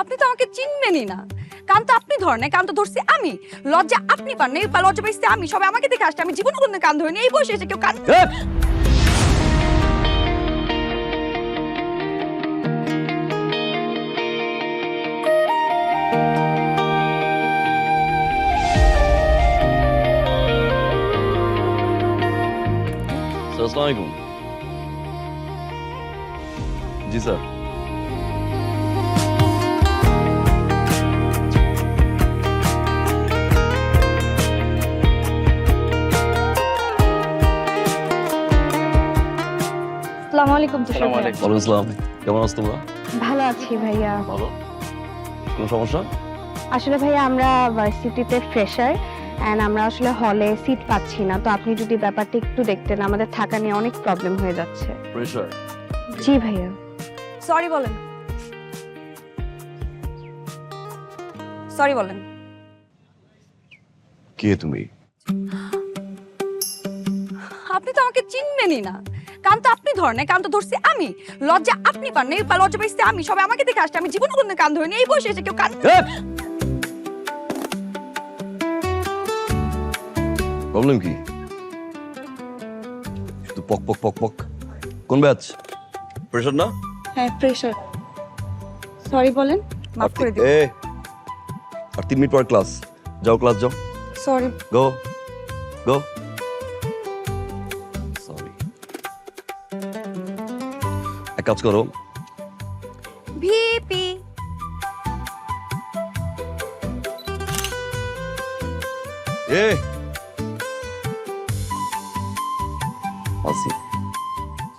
আপনি তো আমাকে চিনবেনই না। কান তো আপনি ধরেন নাই, কান তো ধরছি আমি। লজ্জা আপনি পান নাই, বা লজ্জা পাইছি আমি। সবাই আমাকে দেখে আসছে, আমি জীবনে কোনদিন কান ধরিনি। এই বসে এসে কেউ কান अस्सलाम वालेकुम। जी सर। আসসালামু আলাইকুম তুষার ভাইয়া। ওয়ালাইকুম আসসালাম। কেমন আছো তোমরা? ভালো আছি ভাইয়া। ভালো। কোনো সমস্যা? আসলে ভাইয়া আমরা ভার্সিটিতে ফ্রেশার এন্ড আমরা আসলে হলে সিট পাচ্ছি না, তো আপনি যদি ব্যাপারটা একটু দেখতেন, আমাদের থাকা নিয়ে অনেক প্রবলেম হয়ে যাচ্ছে। প্রেশার। জি ভাইয়া। সরি বলেন, সরি বলেন। কে তুমি? আপনি তো আমাকে চিনবেনই না। কান তো আপনি ধরেন নাই, কান তো ধরছি আমি। লজ্জা আপনি পান নাই, বা লজ্জা পাইছি আমি। সবাই আমাকে দেখে আসছে, আমি জীবনে কোনদিন কান ধরিনি। এই বসে এসে কেউ কান প্রবলেম কি? শুধু পক পক পক পক। কোন ব্যাচ? প্রেশার না? হ্যাঁ প্রেশার। সরি বলেন। মাফ করে দিন। আর 3 মিনিট পর ক্লাস। যাও ক্লাস যাও। সরি। গো গো। সরি। এক কাজ করো, ভিপি এ